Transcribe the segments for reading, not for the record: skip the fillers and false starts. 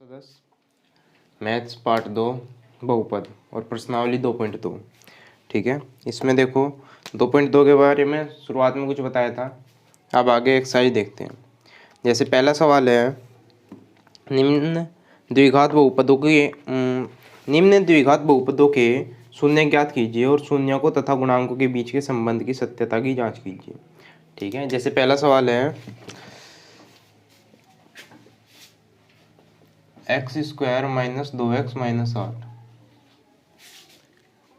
सदस्य maths part 2 बहुपद और प्रश्नावली 2.2। ठीक है, इसमें देखो 2.2 के बारे में शुरुआत में कुछ बताया था। अब आगे एक्सरसाइज देखते हैं। जैसे पहला सवाल है, निम्न द्विघात बहुपदों के शून्य ज्ञात कीजिए और शून्य को तथा गुणांकों के बीच के संबंध की सत्यता की जांच कीजिए। ठीक है, जैसे पहला सवाल है x² - 2x - 8।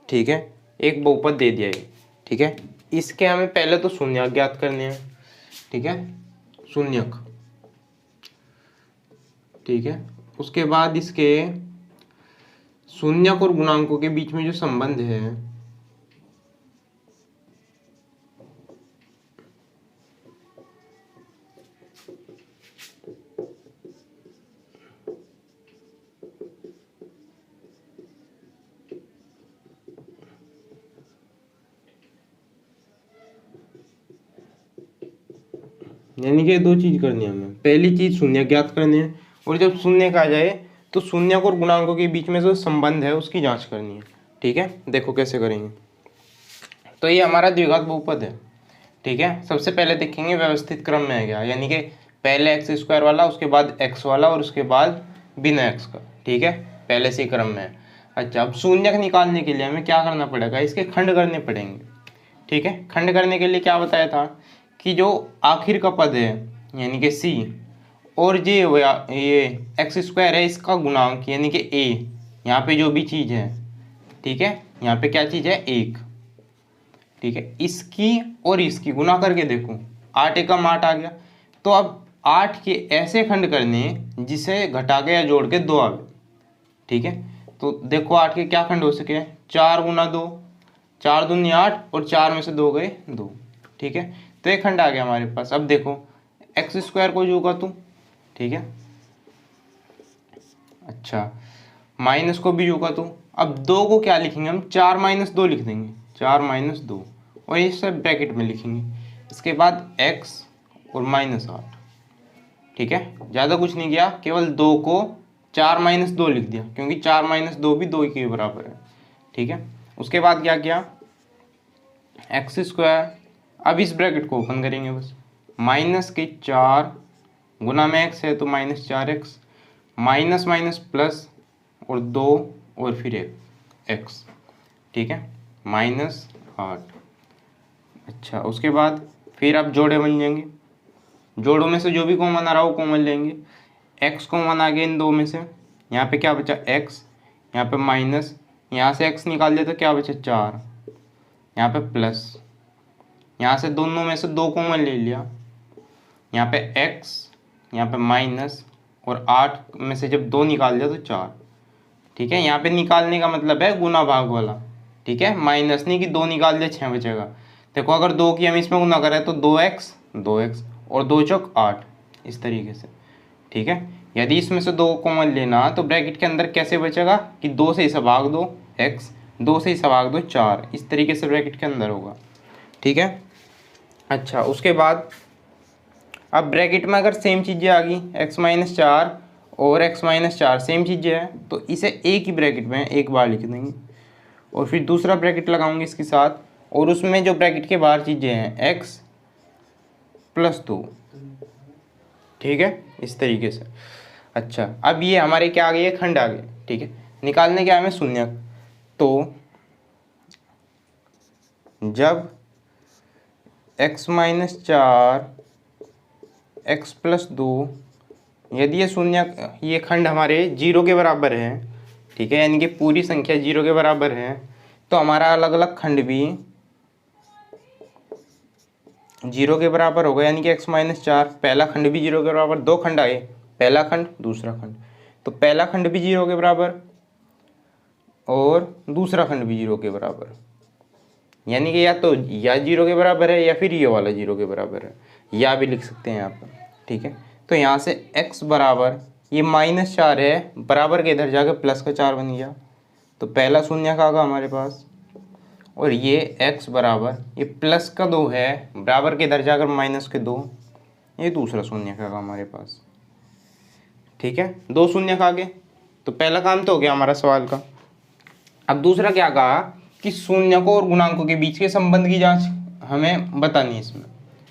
ठीक है, एक बहुपद दे दिया है। ठीक है, इसके हमें पहले तो शून्यक ज्ञात करने हैं। ठीक है, शून्यक। ठीक है, उसके बाद इसके शून्यक और गुणांकों के बीच में जो संबंध है यानी कि दो चीज करनी है हमें। पहली चीज शून्य ज्ञात करनी है और जब शून्य आ जाए तो शून्यक और गुणांकों के बीच में जो संबंध है उसकी जांच करनी है। ठीक है, देखो कैसे करेंगे। तो ये हमारा द्विघात बहुपद है। ठीक है, सबसे पहले देखेंगे व्यवस्थित क्रम में है क्या, यानी कि पहले x² वाला, उसके बाद x वाला और उसके बाद बिना x का। ठीक है, पहले से क्रम में है। अच्छा, अब शून्यक निकालने के लिए हमें क्या करना पड़ेगा, इसके खंड करने पड़ेंगे। ठीक है, खंड करने के लिए क्या बताया था कि जो आखिर का पद है यानी कि c और ये x² है इसका गुणांक यानी कि a, यहाँ पे जो भी चीज़ है। ठीक है, यहाँ पे क्या चीज़ है, 1। ठीक है, इसकी और इसकी गुना करके देखो, 8 एकम 8 आ गया। तो अब 8 के ऐसे खंड करने जिसे घटा के या जोड़ के 2 आवे। ठीक है, तो देखो 8 के क्या खंड हो सके, 4 × 2, 4 दूनी 8 और 4 में से 2 गए 2। ठीक है, तो एक खंड आ गया हमारे पास। अब देखो x² को जोगा तू। ठीक है, अच्छा, माइनस को भी जोगा तू। अब 2 को क्या लिखेंगे हम, 4 - 2 लिख देंगे, 4 - 2 और ये सब ब्रैकेट में लिखेंगे। इसके बाद x और -8। ठीक है, ज़्यादा कुछ नहीं किया, केवल 2 को 4 - 2 लिख दिया क्योंकि 4 - 2 भी 2 के बराबर है। ठीक है, उसके बाद क्या किया, x²। अब इस ब्रैकेट को ओपन करेंगे बस, -4 गुना में x है तो -4x, माइनस माइनस प्लस और 2 और फिर x। ठीक है, -8। अच्छा, उसके बाद फिर अब जोड़े बन जाएंगे। जोड़ों में से जो भी कॉमन आ रहा हो कॉमन लेंगे। x कॉमन आ गया इन दो में से, यहाँ पे क्या बचा x, यहाँ पे माइनस, यहाँ से x निकाल दिया तो क्या बचा 4, यहाँ पे प्लस, यहाँ से दोनों में से 2 कॉमन ले लिया, यहाँ पे x, यहाँ पे माइनस और 8 में से जब 2 निकाल दिया तो 4। ठीक है, यहाँ पे निकालने का मतलब है गुना भाग वाला। ठीक है, माइनस नहीं कि 2 निकाल दिया 6 बचेगा। देखो अगर 2 की हम इसमें गुना करें तो 2x 2x और 2 चौक 8, इस तरीके से। ठीक है, यदि इसमें से 2 कॉमन लेना तो ब्रैकेट के अंदर कैसे बचेगा कि 2 से इसे भाग दो x, 2 से इसे भाग दो 4, इस तरीके से ब्रैकेट के अंदर होगा। ठीक है, अच्छा, उसके बाद अब ब्रैकेट में अगर सेम चीज़ें आ गई, x - 4 और x - 4 सेम चीज़ें हैं तो इसे एक ही ब्रैकेट में एक बार लिख देंगे और फिर दूसरा ब्रैकेट लगाऊंगे इसके साथ, और उसमें जो ब्रैकेट के बाहर चीज़ें हैं x + 2। ठीक है, इस तरीके से। अच्छा, अब ये हमारे क्या आ गए, खंड आ गए। ठीक है, निकालने क्या हमें शून्यक। तो जब x - 4 x + 2, यदि ये शून्य, ये खंड हमारे 0 के बराबर है। ठीक है, यानी कि पूरी संख्या 0 के बराबर है तो हमारा अलग अलग खंड भी 0 के बराबर होगा। यानी कि x - 4 पहला खंड भी 0 के बराबर, 2 खंड आए, पहला खंड दूसरा खंड, तो पहला खंड भी 0 के बराबर और दूसरा खंड भी 0 के बराबर। यानी कि या तो 0 के बराबर है या फिर ये वाला 0 के बराबर है, या भी लिख सकते हैं यहाँ पर। ठीक है, तो यहाँ से x बराबर, ये -4 है, बराबर के इधर जाकर प्लस का 4 बन गया, तो पहला शून्य का आगा हमारे पास। और ये x बराबर, ये प्लस का 2 है, बराबर के इधर जाकर -2, ये दूसरा शून्य का आगा हमारे पास। ठीक है, 2 शून्य आ गए। तो पहला काम तो हो गया हमारा सवाल का। अब दूसरा क्या कहा कि शून्यकों और गुणांकों के बीच के संबंध की जांच हमें बतानी है इसमें,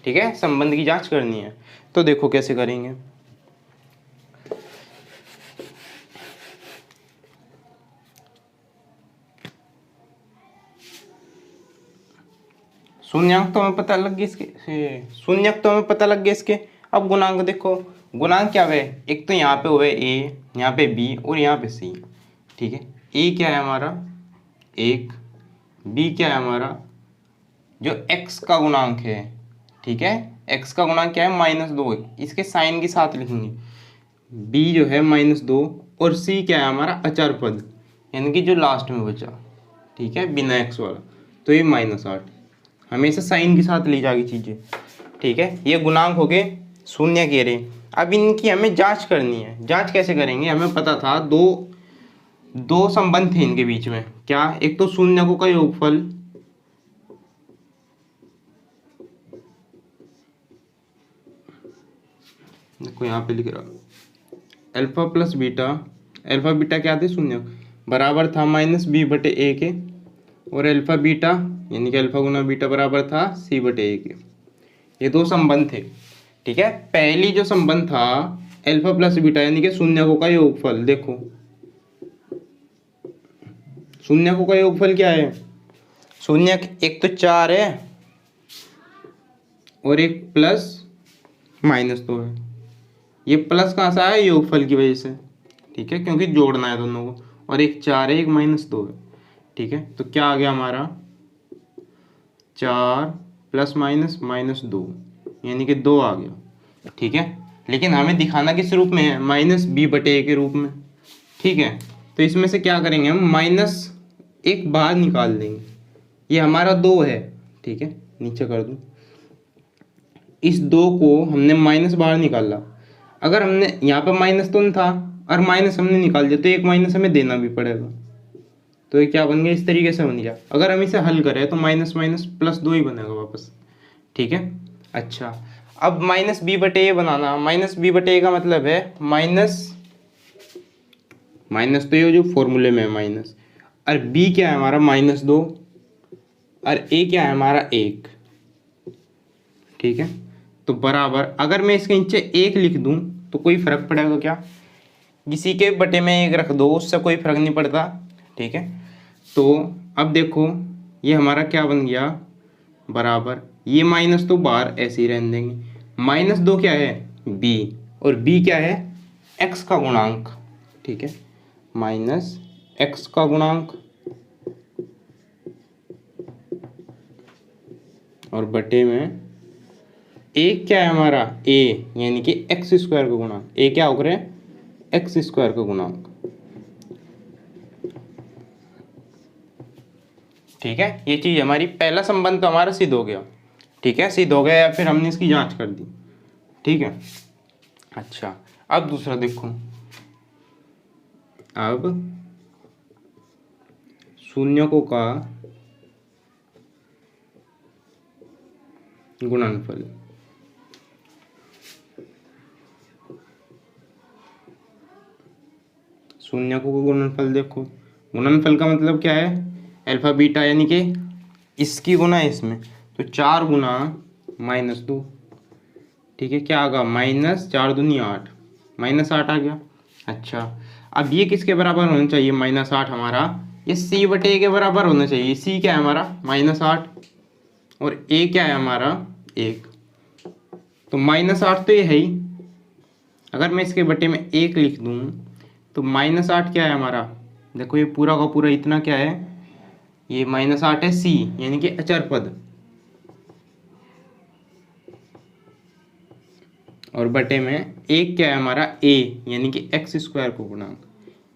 ठीक है, संबंध की जांच करनी है। तो देखो कैसे करेंगे। शून्यक तो हमें पता लग गया इसके, शून्यक तो हमें पता लग गया इसके। अब गुणांक देखो, गुणांक क्या हुए, एक तो यहाँ पे हुए ए, यहाँ पे बी और यहाँ पे सी, ठीक है। ए क्या है हमारा 1, बी क्या है हमारा जो x का गुणांक है, ठीक है, x का गुणांक क्या है -2, इसके साइन के साथ लिखेंगे। b जो है -2 और c क्या है हमारा अचर पद, यानी कि जो लास्ट में बचा, ठीक है, बिना x वाला, तो ये -8। हमेशा साइन के साथ ली जाएगी चीज़ें, ठीक है। ये गुणांक हो गए, शून्य कह रहे। अब इनकी हमें जांच करनी है। जांच कैसे करेंगे, हमें पता था दो संबंध थे इनके बीच में, क्या, एक तो शून्यकों का योगफल, देखो यहाँ पे लिख रहा alpha plus beta, alpha beta क्या थे शून्य, बराबर था -b/a के, और अल्फा बीटा यानी कि अल्फा गुना बीटा बराबर था c/a के। ये 2 संबंध थे, ठीक है। पहली जो संबंध था अल्फा प्लस बीटा यानी कि शून्यकों का योगफल, देखो शून्यकों का योगफल क्या है, शून्य एक तो 4 है और एक प्लस -2 है। ये प्लस कहाँ से आया, योगफल की वजह से, ठीक है, क्योंकि जोड़ना है दोनों को, और एक 4 है एक -2 है, ठीक है। तो क्या आ गया हमारा 4 + -2 यानी कि 2 आ गया, ठीक है। लेकिन हमें दिखाना किस रूप में है, -b/a के रूप में, ठीक है। तो इसमें से क्या करेंगे हम, -1 बाहर निकाल देंगे, ये हमारा 2 है, ठीक है, नीचे कर दूँ। इस 2 को हमने माइनस बाहर निकाला, अगर हमने यहाँ पर माइनस तो नहीं था और माइनस हमने निकाल दिया तो एक माइनस हमें देना भी पड़ेगा, तो ये क्या बन गया, इस तरीके से बन गया। अगर हम इसे हल करें तो -+2 ही बनेगा वापस, ठीक है। अच्छा, अब -b/a बनाना, -b/a का मतलब है माइनस तो ये जो फॉर्मूले में है माइनस, और b क्या है हमारा -2 और a क्या है हमारा 1, ठीक है। तो बराबर, अगर मैं इसके नीचे 1 लिख दूं तो कोई फर्क पड़ेगा क्या, किसी के बटे में 1 रख दो उससे कोई फर्क नहीं पड़ता, ठीक है। तो अब देखो ये हमारा क्या बन गया, बराबर, ये माइनस तो बाहर ऐसे ही रहने देंगे, -2 क्या है b और b क्या है x का गुणांक, ठीक है, -x का गुणांक और बटे में एक क्या है हमारा a यानी कि x² का गुणांक, a क्या हो रहा है x² का गुणांक, ठीक है। ये चीज हमारी पहला संबंध तो हमारा सिद्ध हो गया, ठीक है, सिद्ध हो गया या फिर हमने इसकी जांच कर दी, ठीक है। अच्छा, अब दूसरा देखो, अब शून्यकों का गुणनफल, शून्यकों का गुणनफल देखो, गुणनफल का मतलब क्या है, अल्फा बीटा यानी कि इसकी गुना है इसमें, तो 4 गुना -2, ठीक है, क्या आगा -4 दूनी 8, -8 आ गया। अच्छा, अब ये किसके बराबर होना चाहिए, -8 हमारा ये c/a के बराबर होना चाहिए। c क्या है हमारा -8 और a क्या है हमारा 1, तो -8 तो ये है ही, अगर मैं इसके बटे में 1 लिख दूं तो -8 क्या है हमारा, देखो ये पूरा का पूरा इतना क्या है, ये -8 है c यानी कि अचर पद, और बटे में 1 क्या है हमारा a यानी कि x² का गुणांक,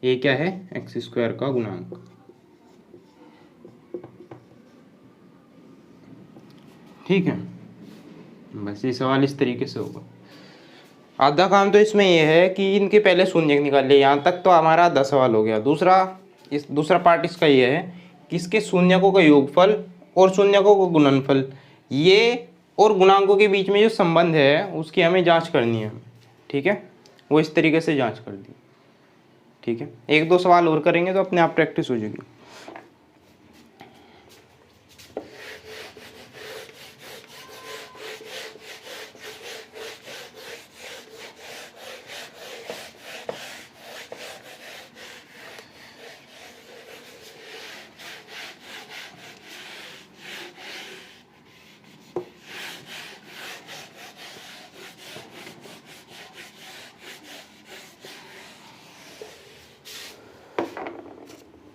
a क्या है x² का गुणांक, ठीक है। बस ये सवाल इस तरीके से होगा। आधा काम तो इसमें यह है कि इनके पहले शून्य निकाल लिए, यहाँ तक तो हमारा आधा सवाल हो गया। दूसरा पार्ट इसका ये है कि इसके शून्यकों का योगफल और शून्यकों का गुणनफल, ये और गुणांकों के बीच में जो संबंध है उसकी हमें जांच करनी है, ठीक है। वो इस तरीके से जांच कर दी। ठीक है, एक दो सवाल और करेंगे तो अपने आप प्रैक्टिस हो जाएगी।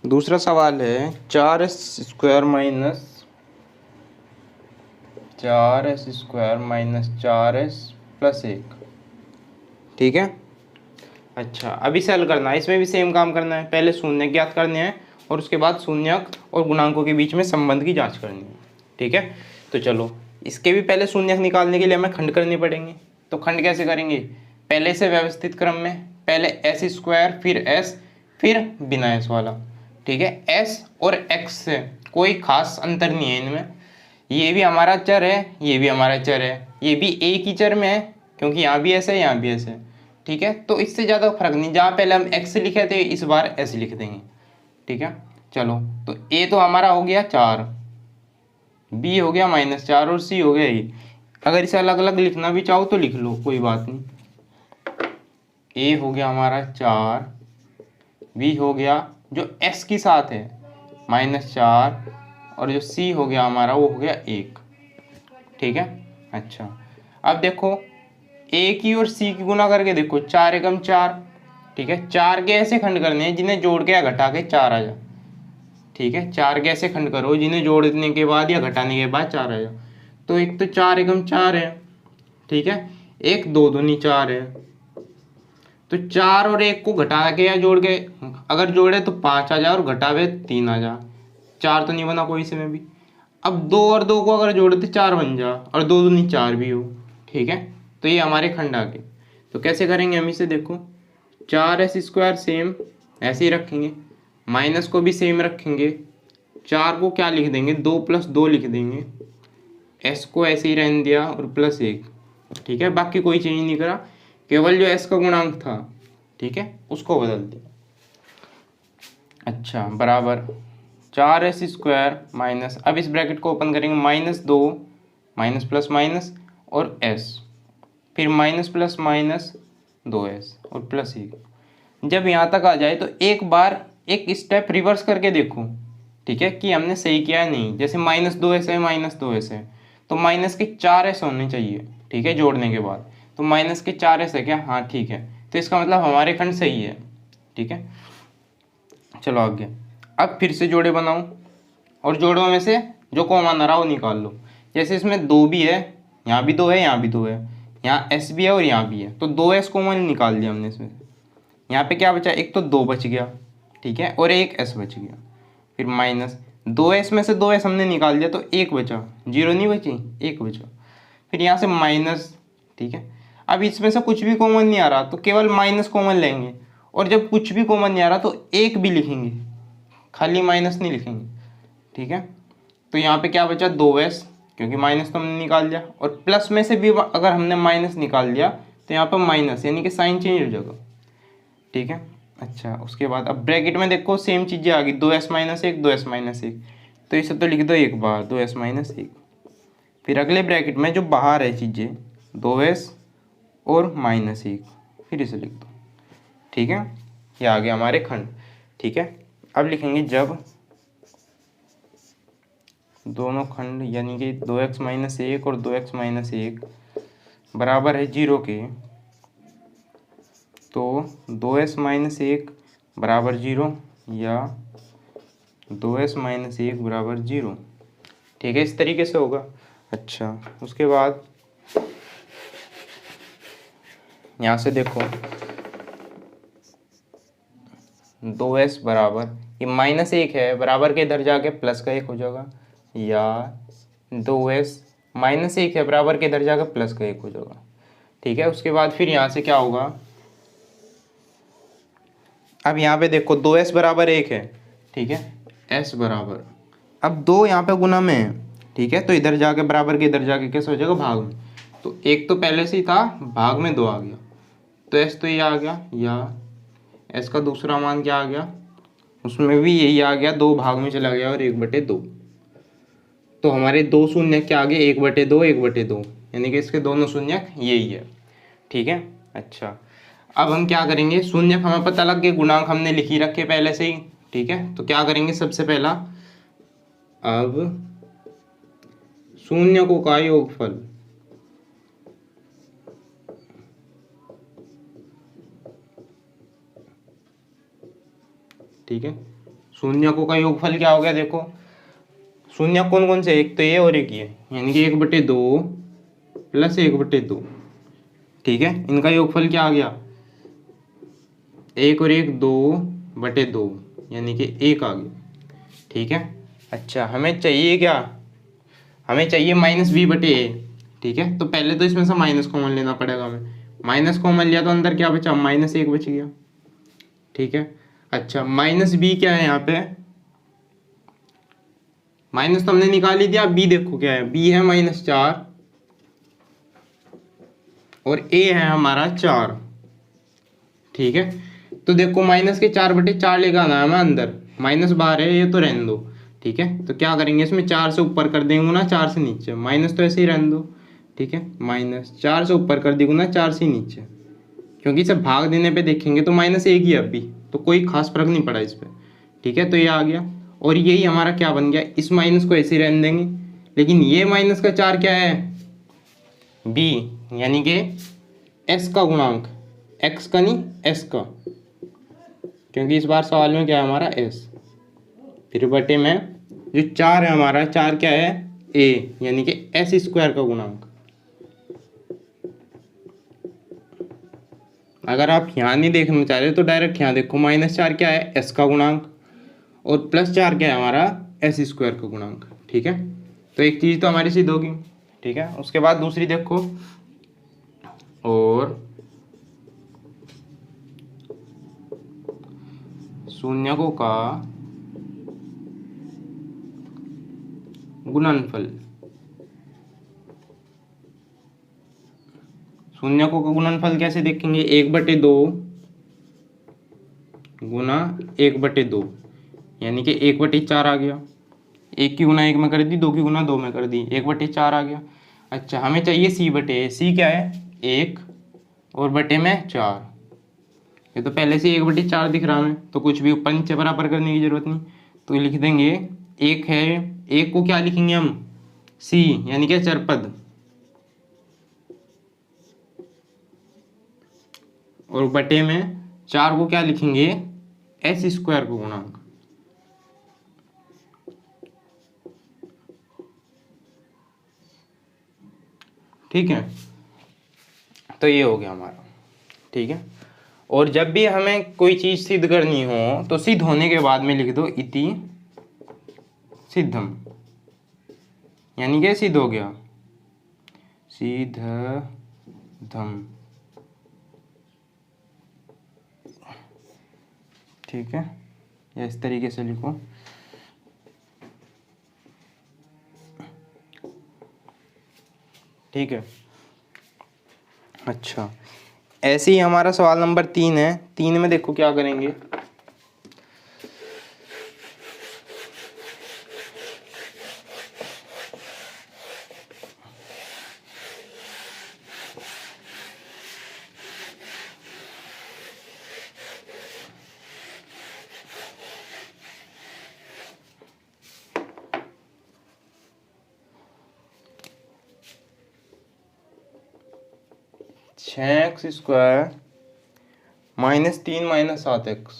दूसरा सवाल है 4s² माइनस 4s² प्लस 1। ठीक है, अच्छा अभी इसे हल करना है। इसमें भी सेम काम करना है, पहले शून्य ज्ञात करने हैं और उसके बाद शून्यक और गुणांकों के बीच में संबंध की जांच करनी है। ठीक है, तो चलो इसके भी पहले शून्यक निकालने के लिए हमें खंड करने पड़ेंगे। तो खंड कैसे करेंगे, पहले से व्यवस्थित क्रम में, पहले s² फिर s फिर बिना s वाला। ठीक है, s और x से कोई खास अंतर नहीं है इनमें, ये भी हमारा चर है, ये भी हमारा चर है, ये भी एक ही चर में है क्योंकि यहाँ भी s है यहाँ भी s है। ठीक है, तो इससे ज़्यादा फर्क नहीं, जहाँ पहले हम x लिखे थे इस बार s लिख देंगे। ठीक है, चलो तो a तो हमारा हो गया 4, b हो गया -4 और c हो गया 1। अगर इसे अलग अलग लिखना भी चाहो तो लिख लो, कोई बात नहीं। a हो गया हमारा 4, b हो गया जो s के साथ है -4 और जो c हो गया हमारा वो हो गया 1। ठीक है, अच्छा अब देखो a की और c की गुना करके देखो, 4 एकम 4। ठीक है, 4 के ऐसे खंड करने हैं जिन्हें जोड़ के या घटा के 4 आ जाए। ठीक है, 4 के ऐसे खंड करो जिन्हें जोड़ने के बाद या घटाने के बाद 4 आ जाए। तो एक तो 4 एकम 4 है, ठीक है, एक 2 दूनी 4 है। तो 4 और 1 को घटा के या जोड़ के अगर जोड़े तो 5 आ जाए और घटावे 3 आ जाए। 4 तो नहीं बना कोई से में भी। अब 2 और 2 को अगर जोड़े तो 4 बन जा और 2 दूनी 4 भी हो। ठीक है, तो ये हमारे खंड आ गए। तो कैसे करेंगे हम इसे, देखो 4s² सेम ऐसे ही रखेंगे, माइनस को भी सेम रखेंगे, 4 को क्या लिख देंगे 2 + 2 लिख देंगे, s को ऐसे ही रहने दिया और +1। ठीक है, बाकी कोई चेंज नहीं करा, केवल जो s का गुणांक था ठीक है उसको बदल दिया। अच्छा बराबर 4s² माइनस, अब इस ब्रैकेट को ओपन करेंगे, -2 माइनस प्लस माइनस और s, फिर माइनस प्लस माइनस 2s और +1। जब यहाँ तक आ जाए तो एक बार एक स्टेप रिवर्स करके देखो। ठीक है, कि हमने सही किया है नहीं। जैसे -2s है -2s है तो माइनस के 4s होने चाहिए। ठीक है, जोड़ने के बाद तो माइनस के 4s है क्या, हाँ ठीक है, तो इसका मतलब हमारे खंड सही है। ठीक है, चलो आगे। अब फिर से जोड़े बनाओ और जोड़ों में से जो कॉमन आ रहा वो निकाल लो। जैसे इसमें 2 भी है, यहाँ भी 2 है, यहाँ भी 2 है, यहाँ s भी है और यहाँ भी है, तो 2s कॉमन निकाल दिया हमने इसमें। यहाँ पे क्या बचा, एक तो 2 बच गया, ठीक है, और एक s बच गया। फिर माइनस 2s में से 2s हमने निकाल दिया तो 1 बचा, 0 नहीं बची, 1 बचा। फिर यहाँ से माइनस, ठीक है, अब इसमें से कुछ भी कॉमन नहीं आ रहा तो केवल माइनस कॉमन लेंगे, और जब कुछ भी कॉमन नहीं आ रहा तो 1 भी लिखेंगे, खाली माइनस नहीं लिखेंगे। ठीक है, तो यहाँ पे क्या बचा 2s, क्योंकि माइनस तो हमने निकाल दिया, और प्लस में से भी अगर हमने माइनस निकाल दिया तो यहाँ पर माइनस यानी कि साइन चेंज हो जाएगा। ठीक है, अच्छा उसके बाद अब ब्रैकेट में देखो सेम चीज़ें आ गई, 2s - 1 2s - 1, तो इसे तो लिख दो एक बार 2s - 1। फिर अगले ब्रैकेट में जो बाहर है चीज़ें 2s और -1, फिर इसे लिख दो। ठीक है, ये आ गया हमारे खंड। ठीक है, अब लिखेंगे जब दोनों खंड यानी कि 2x - 1 और 2x - 1 बराबर है 0 के, तो 2s - 1 बराबर 0 या 2s - 1 बराबर 0। ठीक है, इस तरीके से होगा। अच्छा उसके बाद यहाँ से देखो 2s बराबर, ये -1 है, बराबर के इधर जाके प्लस का 1 हो जाएगा, या 2s - 1 है, बराबर के इधर जाकर प्लस का 1 हो जाएगा। ठीक है, उसके बाद फिर यहाँ से क्या होगा, अब यहाँ पे देखो 2s बराबर 1 है, ठीक है, s बराबर, अब 2 यहाँ पे गुना में है, ठीक है, तो इधर जाके बराबर के इधर जाके कैसे हो जाएगा भाग में, तो 1 तो पहले से ही था, भाग में 2 आ गया, तो एस तो ये आ गया, या एस का दूसरा मान क्या आ गया, उसमें भी यही आ गया, 2 भाग में चला गया और 1/2। तो हमारे 2 शून्यक क्या आ गए, 1/2 1/2, यानी कि इसके दोनों शून्यक यही है। ठीक है। अच्छा, अब हम क्या करेंगे, शून्यक हमें पता लग गए, गुणांक हमने लिख ही रखे पहले से ही। ठीक है, तो क्या करेंगे सबसे पहला, अब शून्यकों का योगफल, ठीक है, शून्यकों का योगफल क्या हो गया, देखो शून्य कौन कौन से, एक तो ये और एक ये, यानी कि 1/2 प्लस 1/2। ठीक है, इनका योगफल क्या आ गया, 1 और 1 2/2, यानी कि 1 आ गया। ठीक है। अच्छा, हमें चाहिए क्या, हमें चाहिए -b/a। ठीक है, तो पहले तो इसमें से माइनस कॉमन लेना पड़ेगा हमें, माइनस कॉमन लिया तो अंदर क्या बचा, -1 बच गया। ठीक है। अच्छा, -b क्या है यहाँ पे, माइनस तो हमने निकाल ही दिया, b देखो क्या है, b है -4 और a है हमारा 4। ठीक है, तो देखो माइनस के 4/4 लेकर आना है हमें अंदर, माइनस बाहर है, ये तो रहने दो। ठीक है, तो क्या करेंगे, इसमें 4 से ऊपर कर देंगे ना 4 से नीचे, माइनस तो ऐसे ही रहने दो। ठीक है, -4 से ऊपर कर देंगे ना 4 से नीचे, क्योंकि इसे भाग देने पे देखेंगे तो -1 ही है अभी, तो कोई खास फर्क नहीं पड़ा इस पर। ठीक है, तो ये आ गया, और यही हमारा क्या बन गया, इस माइनस को ऐसे ही रहने देंगे, लेकिन ये माइनस का 4 क्या है, b, यानी कि s का गुणांक, x का नहीं s का, क्योंकि इस बार सवाल में क्या है हमारा s, फिर बटे में जो 4 है हमारा, 4 क्या है a, यानी कि s² का गुणांक। अगर आप यहाँ नहीं देखना चाह रहे तो डायरेक्ट यहाँ देखो, -4 क्या है s का गुणांक, और +4 क्या है हमारा s² का गुणांक। ठीक है, तो एक चीज़ तो हमारी सिद्ध होगी। ठीक है, उसके बाद दूसरी देखो, और शून्यकों का गुणनफल, शून्यकों का गुणनफल कैसे देखेंगे, 1/2 गुना 1/2, यानी कि 1/4 आ गया, 1 की गुना 1 में कर दी, 2 की गुना 2 में कर दी, 1/4 आ गया। अच्छा, हमें चाहिए c/a, क्या है 1 और बटे में 4, ये तो पहले से 1/4 दिख रहा हमें, तो कुछ भी ऊपर नीचे बराबर करने की जरूरत नहीं, तो लिख देंगे 1 है, 1 को क्या लिखेंगे हम c, यानी कि चरपद, और बटे में 4 को क्या लिखेंगे s² का गुणांक। ठीक है, तो ये हो गया हमारा। ठीक है, और जब भी हमें कोई चीज सिद्ध करनी हो तो सिद्ध होने के बाद में लिख दो इति सिद्धम, यानी कि सिद्ध हो गया, सिद्धम। ठीक है, या इस तरीके से लिखो। ठीक है। अच्छा, ऐसे ही हमारा सवाल नंबर 3 है, 3 में देखो क्या करेंगे, (6x² -3 -7x).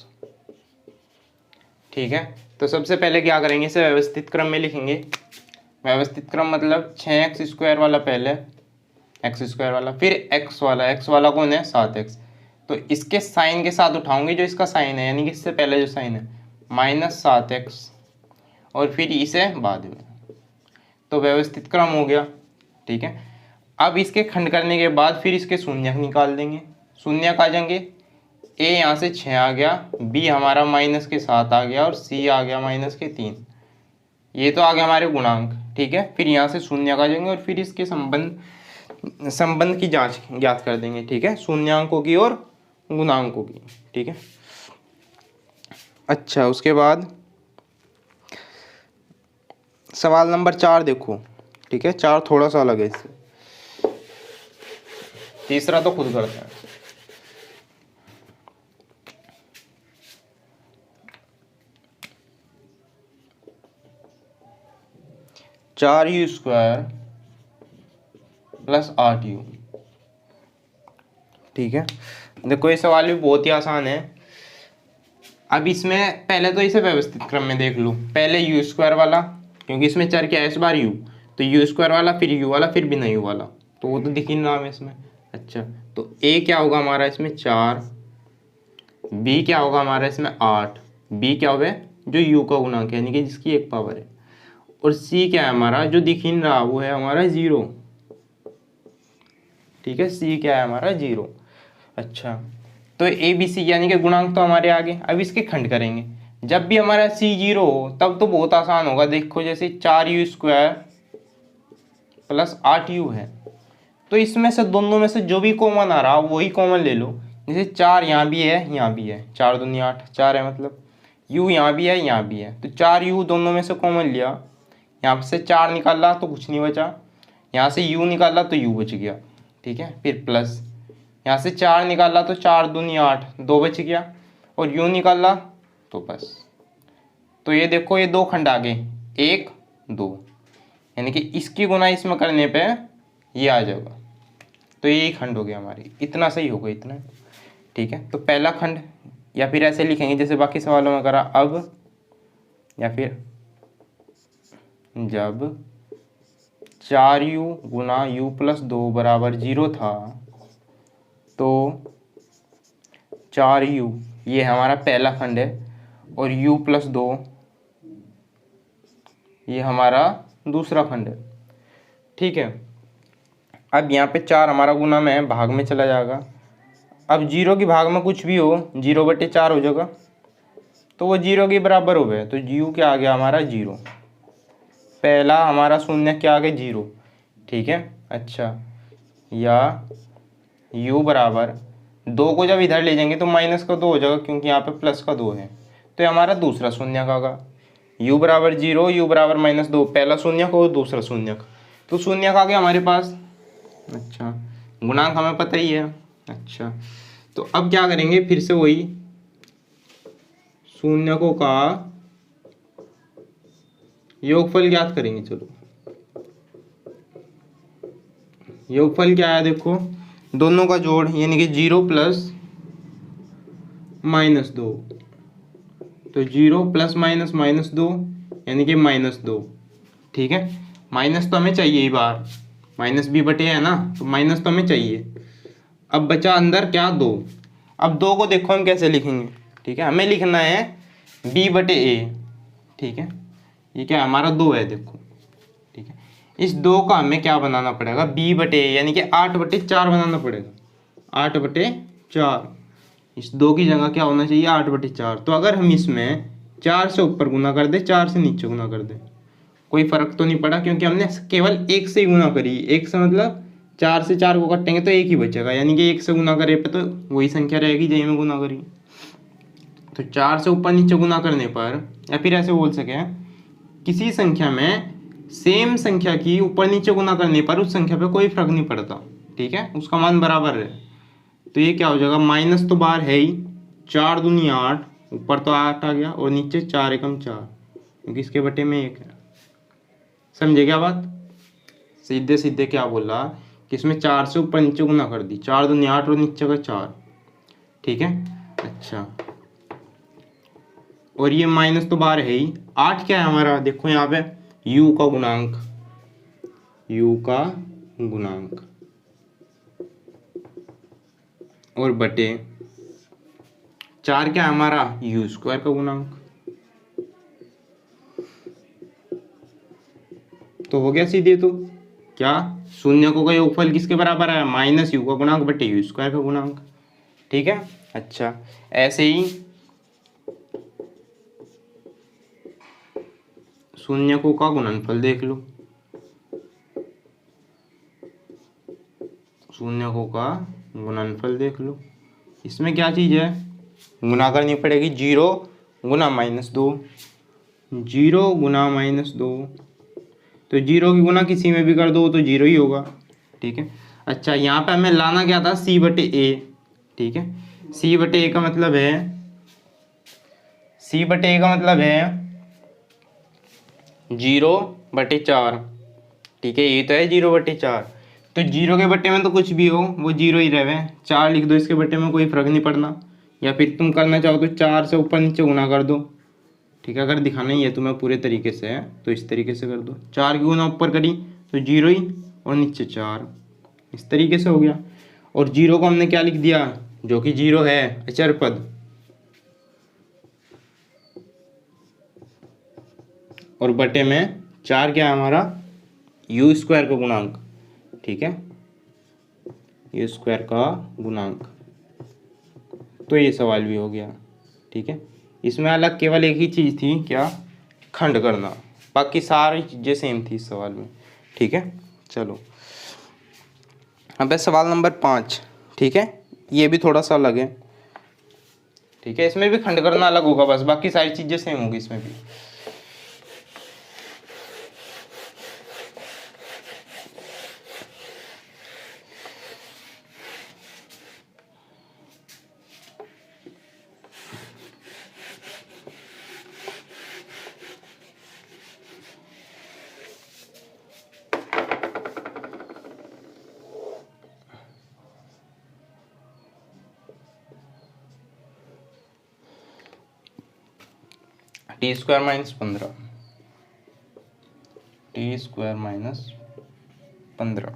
ठीक है, तो सबसे पहले क्या करेंगे, इसे व्यवस्थित क्रम में लिखेंगे। व्यवस्थित क्रम मतलब 6x² वाला पहले, x² वाला, फिर x वाला कौन है 7x, तो इसके साइन के साथ उठाऊंगे जो इसका साइन है, यानी कि इससे पहले जो साइन है -7x, और फिर इसे बाद में, तो व्यवस्थित क्रम हो गया। ठीक है, अब इसके खंड करने के बाद फिर इसके शून्यक निकाल देंगे, शून्यक आ जाएंगे, a यहाँ से 6 आ गया, b हमारा -7 आ गया, और c आ गया -3, ये तो आ गया हमारे गुणांक। ठीक है, फिर यहाँ से शून्यक आ जाएंगे और फिर इसके संबंध की जांच ज्ञात कर देंगे। ठीक है, शून्यांकों की और गुणांकों की। ठीक है, अच्छा उसके बाद सवाल नंबर 4 देखो। ठीक है, 4 थोड़ा सा अलग है इससे, तीसरा तो खुद करते हैं। चार यू स्क्वायर प्लस 8u। ठीक है, देखो ये सवाल भी बहुत ही आसान है। अब इसमें पहले तो इसे व्यवस्थित क्रम में देख लूँ। पहले यू स्क्वायर वाला, क्योंकि इसमें चर क्या है इस बार यू, तो यू स्क्वायर वाला, फिर यू वाला, फिर बिना यू वाला, तो वो तो दिख ही नहीं रहा है इसमें। अच्छा, तो ए क्या होगा हमारा इसमें 4, बी क्या होगा हमारा इसमें 8, बी क्या होगा जो यू का गुणांक है यानी कि जिसकी एक पावर है, और सी क्या है हमारा जो दिख ही नहीं रहा वो है हमारा 0। ठीक है, सी क्या है हमारा 0। अच्छा, तो ए बी सी यानी कि गुणांक तो हमारे आगे। अब इसके खंड करेंगे। जब भी हमारा सी 0 हो तब तो बहुत आसान होगा। देखो जैसे 4u स्क्वायर प्लस 8u है, तो इसमें से दोनों में से जो भी कॉमन आ रहा वही कॉमन ले लो। जैसे 4 यहाँ भी है, यहाँ भी है, 4 दूनी 8, 4 है मतलब, u यहाँ भी है, यहाँ भी है, तो 4u दोनों में से कॉमन लिया, यहाँ से 4 निकाला तो कुछ नहीं बचा, यहाँ से u निकाला तो u बच गया। ठीक है, फिर प्लस यहाँ से 4 निकाला तो 4 दूनी 8, 2 बच गया, और u निकाला तो बस। तो ये देखो ये दो खंड आ गए, 1 2, यानी कि इसकी गुना इसमें करने पे ये आ जाएगा, तो यही खंड हो गया हमारी। इतना सही होगा, इतना। ठीक है, तो पहला खंड, या फिर ऐसे लिखेंगे जैसे बाकी सवालों में करा, अब या फिर जब 4u गुना u प्लस 2 बराबर 0 था तो 4u, ये हमारा पहला खंड है, और u प्लस 2 ये हमारा दूसरा खंड है। ठीक है, अब यहाँ पे 4 हमारा गुना में भाग में चला जाएगा। अब 0 की भाग में कुछ भी हो, 0/4 हो जाएगा, तो वो 0 के बराबर हो गए, तो u क्या आ गया हमारा 0। पहला हमारा शून्य क्या आ गया 0। ठीक है, अच्छा, या u बराबर 2 को जब इधर ले जाएंगे तो माइनस का 2 हो जाएगा, क्योंकि यहाँ पे प्लस का 2 है, तो ये हमारा दूसरा शून्य का होगा। u बराबर 0, u बराबर -2, पहला शून्य का और दूसरा शून्य का, तो शून्य का आ गया हमारे पास। अच्छा, गुणांक हमें पता ही है। अच्छा, तो अब क्या करेंगे, फिर से वही शून्यकों का योगफल ज्ञात करेंगे। चलो, योगफल क्या है, देखो दोनों का जोड़, यानी कि 0 प्लस -2, तो 0 प्लस -2 यानी कि -2। ठीक है, माइनस तो हमें चाहिए ही बाहर, माइनस बी बटे है ना, तो माइनस तो हमें चाहिए। अब बचा अंदर क्या 2। अब 2 को देखो हम कैसे लिखेंगे। ठीक है, हमें लिखना है b/a। ठीक है, ये क्या हमारा 2 है देखो। ठीक है, इस 2 का हमें क्या बनाना पड़ेगा, b/a यानी कि 8/4 बनाना पड़ेगा। 8/4, इस 2 की जगह क्या होना चाहिए 8/4। तो अगर हम इसमें 4 से ऊपर गुना कर दे, 4 से नीचे गुना कर दे, कोई फर्क तो नहीं पड़ा, क्योंकि हमने केवल 1 से ही गुना करी। 1 से मतलब 4 से 4 को काटेंगे तो 1 ही बचेगा, यानी कि 1 से गुना करे पे तो वही संख्या रहेगी जही में गुना करी। तो 4 से ऊपर नीचे गुना करने पर, या फिर ऐसे बोल सके, किसी संख्या में सेम संख्या की ऊपर नीचे गुना करने पर उस संख्या पे कोई फर्क नहीं पड़ता। ठीक है, उसका मान बराबर है। तो ये क्या हो जाएगा, माइनस तो बाहर है ही, 4 दूनी 8, ऊपर तो 8 आ गया, और नीचे 4 एकम 4, क्योंकि इसके बटे में 1 है। समझे क्या बात, सीधे सीधे क्या बोला कि इसमें 4 से ऊपर नीचे गुना कर दी, 4 दूनी 8 और नीचे का 4। ठीक है, अच्छा, और ये माइनस तो बाहर है ही। 8 क्या है हमारा, देखो यहाँ पे u का गुणांक, u का गुणांक, और बटे 4 क्या है हमारा u स्क्वायर का गुणांक। तो हो गया सीधे, तो क्या शून्यकों का योगफल किसके बराबर है, -u का गुणांक बटे u स्क्वायर का गुणांक। ठीक है, अच्छा, ऐसे ही शून्यकों का गुणनफल देख लो। शून्यकों का गुणनफल देख लो, इसमें क्या चीज़ है, गुना करनी पड़ेगी, 0 गुना -2, 0 गुना -2, तो 0 की गुना किसी में भी कर दो तो 0 ही होगा। ठीक है। अच्छा, यहाँ पे हमें लाना क्या था, C/A। ठीक है, C/A का मतलब है, C/A का मतलब है 0/4। ठीक है, ये तो है 0/4, तो 0 के बट्टे में तो कुछ भी हो वो 0 ही रहे, 4 लिख दो इसके बट्टे में, कोई फर्क नहीं पड़ना। या फिर तुम करना चाहो तो 4 से ऊपर नीचे गुना कर दो। ठीक है, अगर दिखाना ही है तुम्हें पूरे तरीके से है तो इस तरीके से कर दो, 4 की गुना ऊपर करी तो 0 ही और नीचे 4, इस तरीके से हो गया। और 0 को हमने क्या लिख दिया, जो कि 0 है अचर पद, और बटे में 4 क्या है हमारा, u² का गुणांक। ठीक है, u² का गुणांक। तो ये सवाल भी हो गया। ठीक है, इसमें अलग केवल एक ही चीज़ थी, क्या, खंड करना, बाकी सारी चीज़ें सेम थी इस सवाल में। ठीक है, चलो अब है सवाल नंबर 5। ठीक है, ये भी थोड़ा सा अलग है। ठीक है, इसमें भी खंड करना अलग होगा, बस बाकी सारी चीज़ें सेम होगी इसमें भी। t² - 15, t² - 15।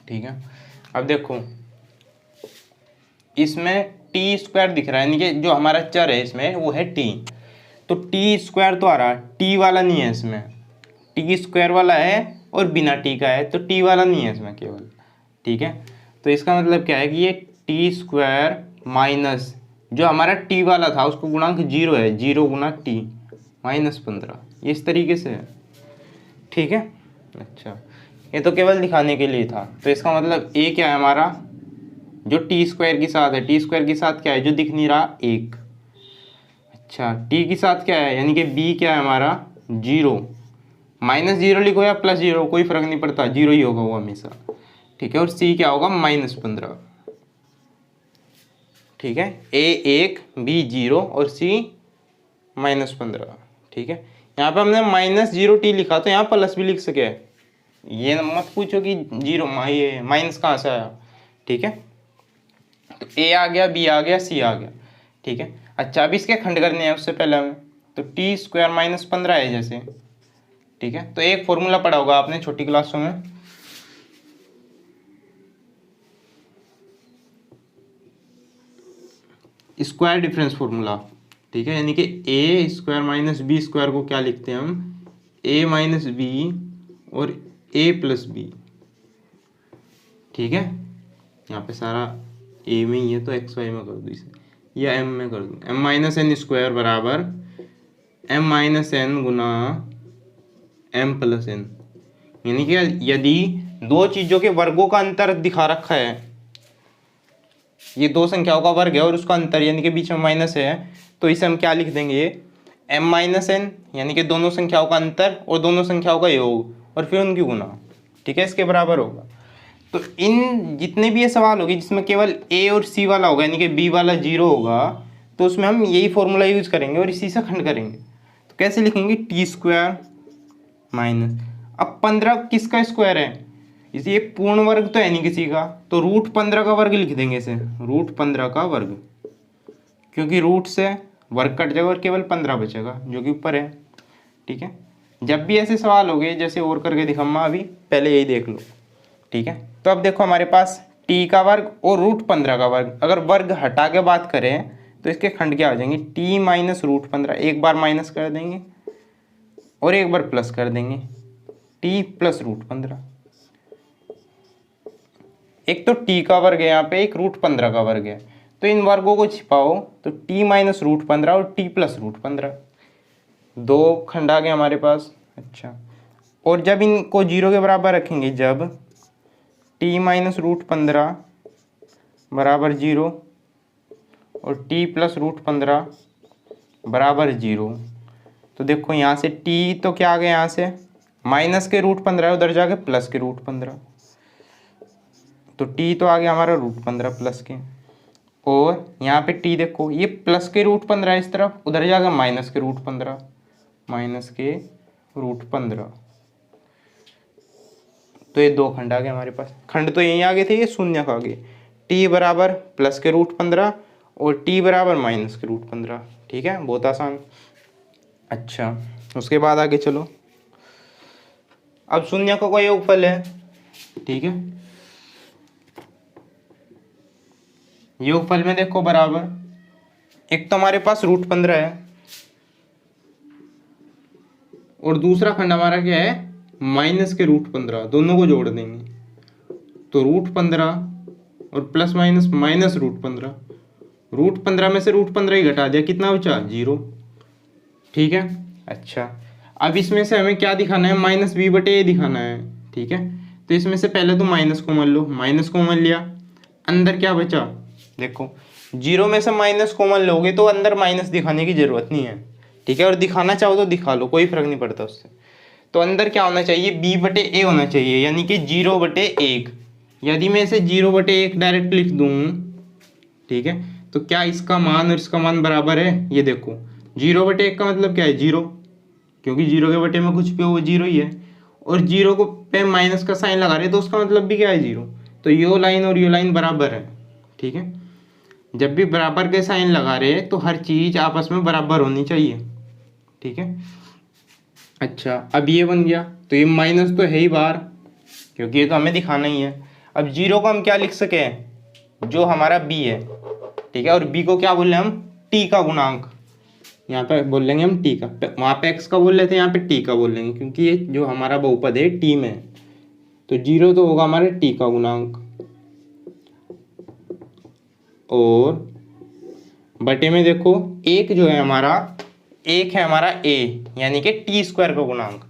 ठीक है, अब देखो इसमें t² दिख रहा है, यानी कि जो हमारा चर है इसमें वो है t, तो t² तो आ रहा है, t वाला नहीं है इसमें, t² वाला है और बिना t का है, तो t वाला नहीं है इसमें केवल। ठीक है, तो इसका मतलब क्या है कि ये t² माइनस जो हमारा t वाला था उसको गुणांक 0 है, 0 गुना t -15, ये इस तरीके से है। ठीक है, अच्छा ये तो केवल दिखाने के लिए था, तो इसका मतलब a क्या है हमारा, जो t² के साथ है, t² के साथ क्या है जो दिख नहीं रहा, 1। अच्छा, t के साथ क्या है, यानी कि b क्या है हमारा, 0, -0 लिखो या +0 कोई फर्क नहीं पड़ता, 0 ही होगा वो हमेशा। ठीक है, और c क्या होगा, -15। ठीक है, a 1, b 0 और c -15। ठीक है, यहाँ पे हमने -0t लिखा तो यहाँ प्लस भी लिख सके, ये मत पूछो कि 0 ये माइनस कहाँ से आया। ठीक है, तो a आ गया, b आ गया, c आ गया। ठीक है, अच्छा अब इसके खंड करने हैं उससे पहले हमें, तो t² - 15 है जैसे। ठीक है, तो एक फॉर्मूला पढ़ा होगा आपने छोटी क्लासों में, स्क्वायर डिफरेंस फॉर्मूला। ठीक है, यानी कि a² - b² को क्या लिखते हैं हम, a - b और a + b। ठीक है, यहाँ पे सारा a में ही है तो x y में कर दो इसे, या m में कर दो, m-n² बराबर m-n गुना m + n। यानी कि यदि दो चीज़ों के वर्गों का अंतर दिखा रखा है, ये दो संख्याओं का वर्ग है और उसका अंतर यानी कि बीच में माइनस है, तो इसे हम क्या लिख देंगे, m-n, यानी कि दोनों संख्याओं का अंतर और दोनों संख्याओं का योग और फिर उनकी गुना। ठीक है, इसके बराबर होगा। तो इन जितने भी ये सवाल होगी जिसमें केवल a और c वाला होगा, यानी कि b वाला 0 होगा, तो उसमें हम यही फॉर्मूला यूज करेंगे और इसी से खंड करेंगे। तो कैसे लिखेंगे, t² माइनस, अब 15 किसका स्क्वायर है, इसे पूर्ण वर्ग तो है नहीं किसी का, तो √15 का वर्ग लिख देंगे इसे, √15 का वर्ग, क्योंकि रूट से वर्ग कट जाएगा और केवल 15 बचेगा जो कि ऊपर है। ठीक है, जब भी ऐसे सवाल हो गए जैसे और करके दिखाऊंगा, अभी पहले यही देख लो। ठीक है, तो अब देखो हमारे पास t का वर्ग और √15 का वर्ग, अगर वर्ग हटा के बात करें तो इसके खंड क्या आ जाएंगे, t - √15, एक बार माइनस कर देंगे और एक बार प्लस कर देंगे, t + √15। एक तो t का वर्ग है यहाँ पे, एक √15 का वर्ग है, तो इन वर्गों को छिपाओ तो t - √15 और t + √15, दो खंड आ गए हमारे पास। अच्छा, और जब इनको 0 के बराबर रखेंगे, जब t - √15 बराबर 0 और t प्लस √15 बराबर 0। तो देखो यहाँ से t तो क्या आ गया, यहाँ से माइनस के √15 उधर जाके प्लस के √15, तो t तो आ गया हमारा √15 प्लस के। और यहाँ पे t देखो ये प्लस के √15 इस तरफ, उधर जाकर माइनस के √15, माइनस के √15। तो ये दो खंड आ गए हमारे पास। खंड तो यहीं आ गए थे, ये शून्य का आ गए। t बराबर प्लस के √15 और t बराबर माइनस के √15। ठीक है, बहुत आसान। अच्छा, उसके बाद आगे चलो। अब शून्य का कोई योगफल है, ठीक है। योगफल में देखो बराबर, एक तो हमारे पास √15 है और दूसरा खंड हमारा क्या है, माइनस के √15। दोनों को जोड़ देंगे तो √15 और प्लस माइनस माइनस √15। √15 में से √15 ही घटा दिया, कितना बचा, 0। ठीक है। अच्छा, अब इसमें से हमें क्या दिखाना है, माइनस b बटे a दिखाना है। ठीक है, तो इसमें से पहले तो माइनस को मान लो, माइनस को मान लिया, अंदर क्या बचा, देखो 0 में से माइनस कॉमन लोगे तो अंदर माइनस दिखाने की जरूरत नहीं है। ठीक है, और दिखाना चाहो तो दिखा लो, कोई फर्क नहीं पड़ता उससे। तो अंदर क्या होना चाहिए, b बटे a होना चाहिए, यानी कि 0 बटे 1। यदि मैं इसे 0 बटे 1 डायरेक्ट लिख दूँ, ठीक है, तो क्या इसका मान और इसका मान बराबर है, ये देखो 0 बटे 1 का मतलब क्या है, 0, क्योंकि 0 के बटे में कुछ भी हो वो 0 ही है। और 0 को पे माइनस का साइन लगा रहे तो उसका मतलब भी क्या है, 0। तो यो लाइन और यो लाइन बराबर है। ठीक है, जब भी बराबर के साइन लगा रहे तो हर चीज आपस में बराबर होनी चाहिए। ठीक है। अच्छा, अब ये बन गया, तो ये माइनस तो है ही बाहर, क्योंकि ये तो हमें दिखाना ही है। अब 0 को हम क्या लिख सके, जो हमारा b है। ठीक है, और b को क्या बोल रहे हैं हम, t का गुणांक। यहाँ पे बोल लेंगे हम t का, वहाँ पे x का बोल रहे थे, यहाँ पे t का बोल लेंगे, क्योंकि ये जो हमारा बहुपद है t में। तो 0 तो होगा हमारे t का गुणांक, और बटे में देखो एक जो है हमारा, एक है हमारा a, यानी कि t² का गुणांक।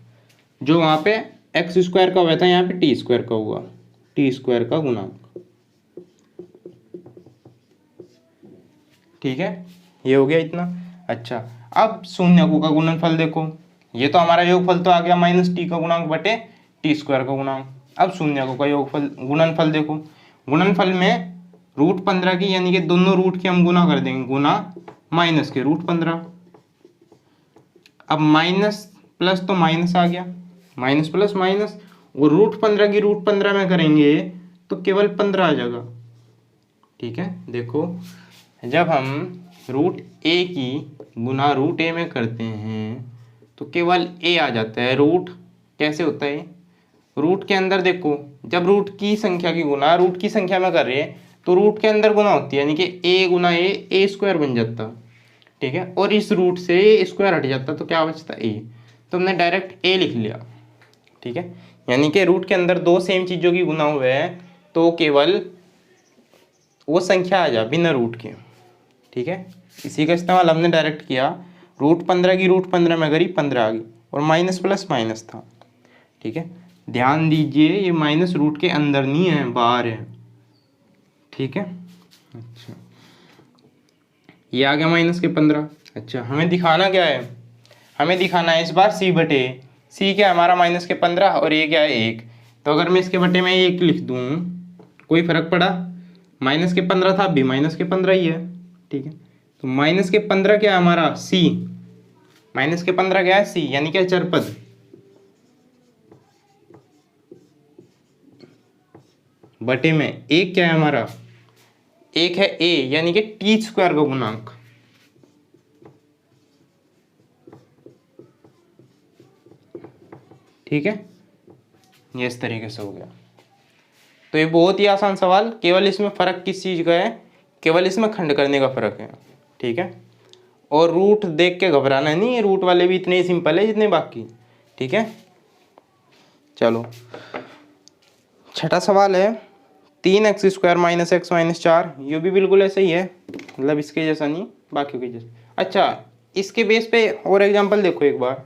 जो वहाँ पे x² का हुआ था, यहाँ पे t² का हुआ, t² का गुणांक। ठीक है, ये हो गया इतना। अच्छा, अब शून्यकों का गुणनफल देखो, ये तो हमारा योगफल तो आ गया माइनस t का गुणांक बटे t² का गुणांक। अब शून्यकों का योगफल गुणनफल देखो, गुणनफल में √15 की, यानी कि दोनों रूट की हम गुना कर देंगे, गुना माइनस के √15। अब माइनस प्लस तो माइनस आ गया, माइनस प्लस माइनस, और √15 की √15 में करेंगे तो केवल 15 आ जाएगा। ठीक है, देखो जब हम √a की गुना √a में करते हैं तो केवल a आ जाता है। रूट कैसे होता है, रूट के अंदर देखो, जब रूट की संख्या की गुना रूट की संख्या में कर रहे हैं तो रूट के अंदर गुना होती है, यानी कि a गुना a² बन जाता। ठीक है, और इस रूट से स्क्वायर हट जाता तो क्या बचता, a। तो हमने डायरेक्ट a लिख लिया। ठीक है, यानी कि रूट के अंदर दो सेम चीज़ों की गुना हुए हैं तो केवल वो संख्या आ जा बिना रूट के। ठीक है, इसी का इस्तेमाल हमने डायरेक्ट किया, √15 की √15 में करी 15 आ गई, और माइनस प्लस माइनस था। ठीक है, ध्यान दीजिए ये माइनस रूट के अंदर नहीं है, बाहर है। ठीक है, अच्छा ये आ गया माइनस के 15। अच्छा, हमें दिखाना क्या है, हमें दिखाना है इस बार c बटे c क्या है हमारा माइनस के 15, और ये क्या है 1। तो अगर मैं इसके बटे में 1 लिख दूँ, कोई फर्क पड़ा, माइनस के 15 था, अभी माइनस के 15 ही है। ठीक है, तो माइनस के 15 क्या है हमारा, c, माइनस के 15 क्या है, c, यानी क्या चरपद। बटे में एक क्या है हमारा, एक है a, यानी कि t² का गुणांक। ठीक है, ये इस तरीके से हो गया। तो ये बहुत ही आसान सवाल, केवल इसमें फर्क किस चीज का है, केवल इसमें खंड करने का फर्क है। ठीक है, और रूट देख के घबराना नहीं है, रूट वाले भी इतने ही सिंपल है जितने बाकी। ठीक है, चलो छठा सवाल है, 3x² - x - 4। ये भी बिल्कुल ऐसे ही है, मतलब इसके जैसा नहीं, बाकी के जैसा। अच्छा, इसके बेस पे और एग्जांपल देखो एक बार,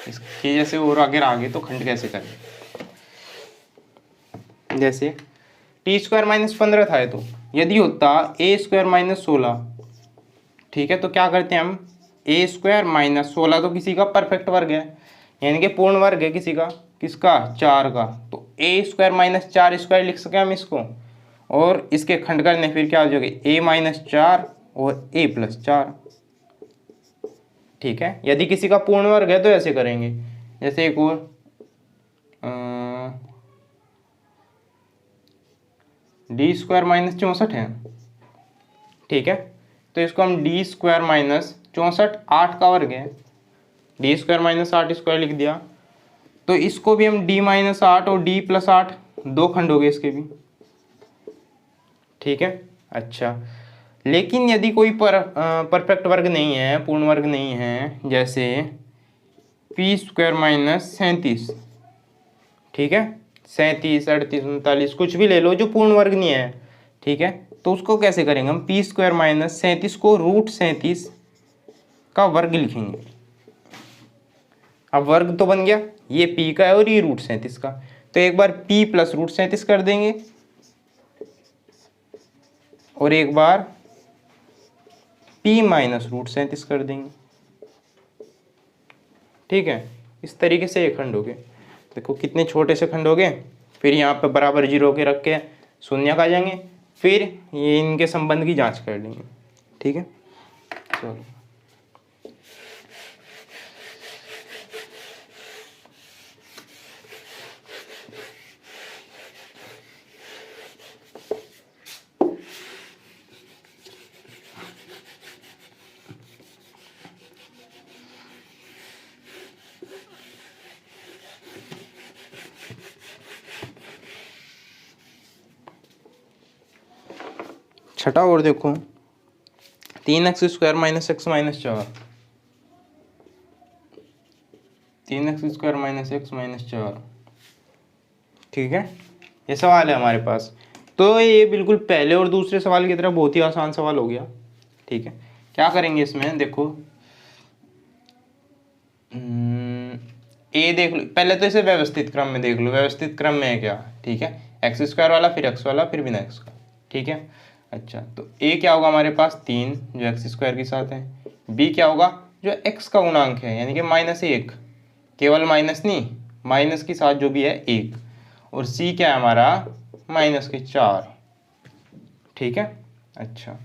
इसके जैसे और आगे तो खंड कैसे करें। जैसे टी स्क्वायर माइनस 15 था ये तो। यदि होता ए स्क्वायर माइनस 16, ठीक है, तो क्या करते हैं हम, ए स्क्वायर माइनस 16 तो किसी का परफेक्ट वर्ग है, यानी कि पूर्ण वर्ग है किसी का, किसका, 4 का। तो ए स्क्वायर माइनस 4 स्क्वायर लिख सके हम इसको, और इसके खंड करने फिर क्या हो जाएगा, ए माइनस 4 और ए प्लस 4। ठीक है, यदि किसी का पूर्ण वर्ग है तो ऐसे करेंगे। जैसे एक और डी स्क्वायर माइनस 64 है, ठीक है, तो इसको हम डी स्क्वायर माइनस 64, 8 का वर्ग है, डी स्क्वायर माइनस 8 स्क्वायर लिख दिया। तो इसको भी हम डी माइनस 8 और डी प्लस 8, दो खंड हो गए इसके भी, ठीक है। अच्छा, लेकिन यदि कोई परफेक्ट वर्ग नहीं है, पूर्ण वर्ग नहीं है, जैसे पी स्क्वायर माइनस 37, ठीक है, 37, 38, 39 कुछ भी ले लो जो पूर्ण वर्ग नहीं है, ठीक है, तो उसको कैसे करेंगे हम, पी स्क्वायर माइनस 37 को रूट 37 का वर्ग लिखेंगे। अब वर्ग तो बन गया, ये पी का है और ये रूट 37 का, तो एक बार पी प्लस रूट 37 कर देंगे और एक बार पी माइनस रूट 37 कर देंगे, ठीक है। इस तरीके से ये खंड हो गए। देखो कितने छोटे से खंड हो गए। फिर यहाँ पे बराबर जीरो के रख के शून्य आ जाएंगे, फिर ये इनके संबंध की जांच कर लेंगे, ठीक है। चलो छठा और देखो, 3x square minus x minus 4, 3x square minus x minus 4, ठीक है, ये सवाल है हमारे पास। तो ये बिल्कुल पहले और दूसरे सवाल की तरह बहुत ही आसान सवाल हो गया, ठीक है। क्या करेंगे इसमें, देखो ए देख लो पहले, तो इसे व्यवस्थित क्रम में देख लो, व्यवस्थित क्रम में है क्या, ठीक है, एक्स स्क्वायर वाला फिर एक्स वाला फिर बिना एक्स का, ठीक है। अच्छा, तो ए क्या होगा हमारे पास 3 जो एक्स स्क्वायर के साथ है, बी क्या होगा जो एक्स का गुणांक है यानी कि -1, केवल माइनस नहीं, माइनस के साथ जो भी है 1, और सी क्या है हमारा -4, ठीक है। अच्छा,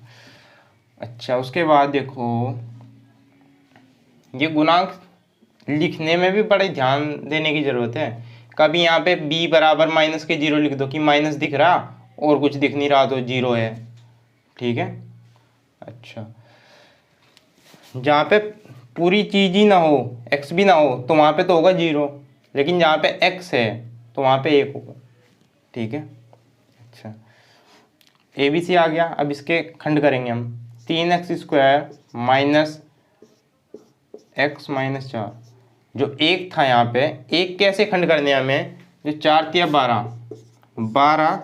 उसके बाद देखो ये गुणांक लिखने में भी बड़े ध्यान देने की ज़रूरत है। कभी यहाँ पे b बराबर -0 लिख दो कि माइनस दिख रहा और कुछ दिख नहीं रहा तो 0 है, ठीक है। अच्छा, जहाँ पे पूरी चीज़ ही ना हो, x भी ना हो, तो वहाँ पे तो होगा 0, लेकिन जहाँ पे x है तो वहाँ पे 1 होगा, ठीक है। अच्छा, ABC आ गया। अब इसके खंड करेंगे हम, 3x square minus x minus 4, जो 1 था यहाँ पे, 1 कैसे खंड करने हमें, जो 4 तिया 12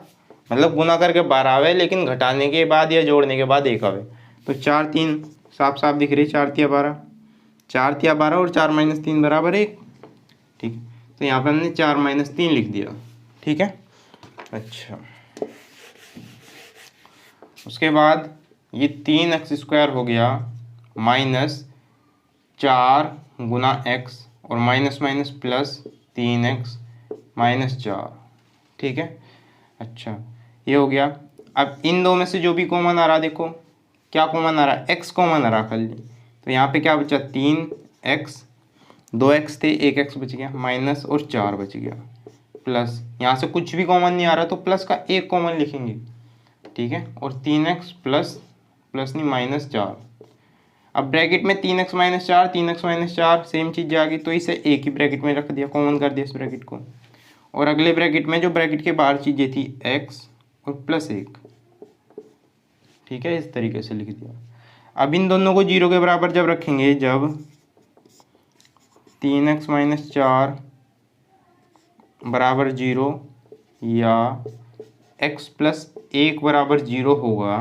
मतलब गुना करके 12 आवे, लेकिन घटाने के बाद या जोड़ने के बाद 1 आवे, तो 4 3 साफ साफ दिख रही, 4 तिया 12, 4 तिया 12 और 4 माइनस 3 बराबर 1, ठीक है। तो यहाँ पे हमने 4 माइनस 3 लिख दिया, ठीक है। अच्छा, उसके बाद ये 3x स्क्वायर हो गया -4 गुना x और minus minus plus 3x minus 4, ठीक है। अच्छा, ये हो गया। अब इन दो में से जो भी कॉमन आ रहा, देखो क्या कॉमन आ रहा, x कॉमन आ रहा खाली, तो यहाँ पे क्या बचा 3x, 2x थे 1x बच गया, माइनस और 4 बच गया, प्लस यहाँ से कुछ भी कॉमन नहीं आ रहा तो प्लस का 1 कॉमन लिखेंगे, ठीक है, और 3x प्लस नहीं -4। अब ब्रैकेट में 3x minus 4, 3x minus 4 same चीज़ आ गई, तो इसे एक ही ब्रैकेट में रख दिया, कॉमन कर दिया इस ब्रैकेट को, और अगले ब्रैकेट में जो ब्रैकेट के बाहर चीज़ें थी x और +1, ठीक है, इस तरीके से लिख दिया। अब इन दोनों को 0 के बराबर जब रखेंगे, जब 3x माइनस 4 बराबर 0 या x प्लस 1 बराबर 0 होगा,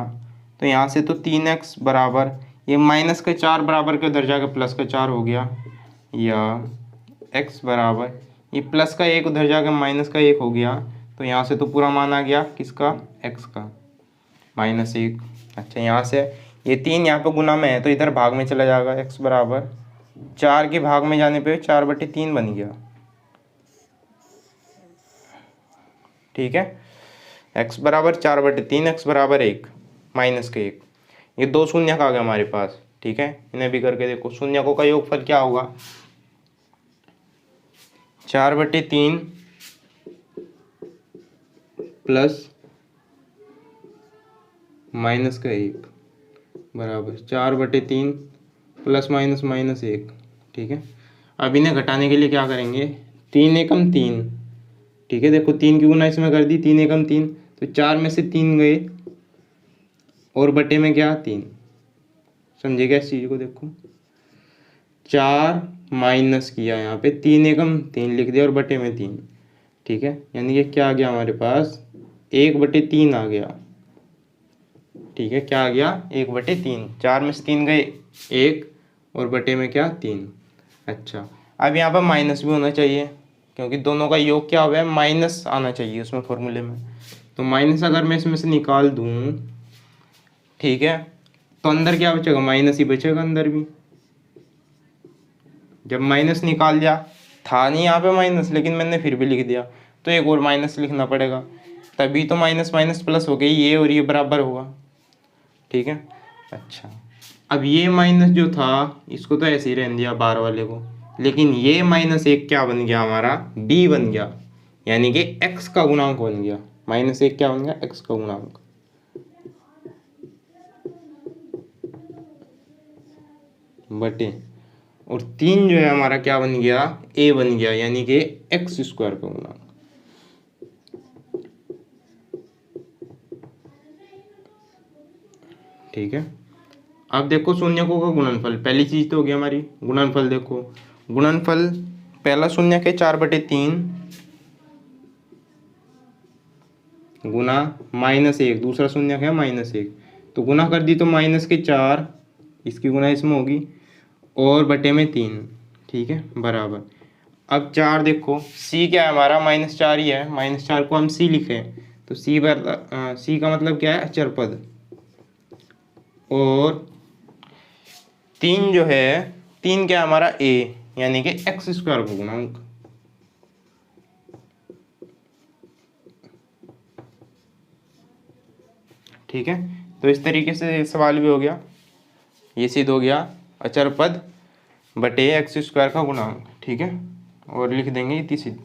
तो यहाँ से तो 3x बराबर ये माइनस का 4 बराबर के उधर जाकर प्लस का 4 हो गया, या x बराबर ये प्लस का 1 उधर जाकर माइनस का 1 हो गया, तो यहाँ से तो पूरा मान आ गया किसका, x का, -1। अच्छा यहाँ से ये 3 यहाँ पे गुना में है तो इधर भाग में चला जाएगा, x बराबर 4 के भाग में जाने पे 4/3 बन गया। ठीक है, x बराबर 4/3, x बराबर 1, -1। ये 2 शून्य का आ गया हमारे पास। ठीक है, इन्हें भी करके देखो। शून्यकों का योगफल क्या होगा, 4/3 प्लस -1 बराबर 4/3 प्लस -1। ठीक है, अब इन्हें घटाने के लिए क्या करेंगे, 3 एकम 3। ठीक है, देखो 3 की गुना इसमें कर दी, 3 एकम 3, तो 4 में से 3 गए और बटे में क्या, 3। समझिएगा इस चीज़ को, देखो 4 माइनस किया यहाँ पे, 3 एकम 3 लिख दिया और बटे में 3। ठीक है, यानी कि क्या आ गया हमारे पास, 1/3 आ गया। ठीक है, क्या आ गया, 1/3। 4 में से 3 गए 1 और बटे में क्या, 3। अच्छा, अब यहाँ पर माइनस भी होना चाहिए क्योंकि दोनों का योग क्या हुआ है, माइनस आना चाहिए उसमें फॉर्मूले में। तो माइनस अगर मैं इसमें से निकाल दूँ, ठीक है, तो अंदर क्या बचेगा, माइनस ही बचेगा अंदर भी। जब माइनस निकाल दिया, था नहीं यहाँ पे माइनस लेकिन मैंने फिर भी लिख दिया, तो एक और माइनस लिखना पड़ेगा, तभी तो माइनस माइनस प्लस हो गई, ये और ये बराबर होगा। ठीक है, अच्छा अब ये माइनस जो था इसको तो ऐसे ही रहने दिया बाहर वाले को, लेकिन ये -1 क्या बन गया हमारा, b बन गया, यानी कि x का गुणांक बन गया। -1 क्या बन गया, x का गुणांक। बटे और 3 जो है हमारा क्या बन गया, a बन गया, यानी कि x² का गुणांक। ठीक है, अब देखो शून्यकों का गुणनफल, पहली चीज तो हो गई हमारी गुणनफल। देखो गुणनफल, पहला शून्यक है 4/3 गुना -1, दूसरा शून्यक है -1, तो गुना कर दी तो -4, इसकी गुना इसमें होगी और बटे में 3। ठीक है, बराबर। अब 4 देखो, c क्या है हमारा, -4 ही है, -4 को हम c लिखें तो c का मतलब क्या है, अचर पद। और 3 जो है, 3 क्या है हमारा, a, यानी कि x² का गुणांक। ठीक है, तो इस तरीके से सवाल भी हो गया, ये सिद्ध हो गया अचर पद बटे x² का गुणांक। ठीक है, और लिख देंगे इतनी सिद्ध।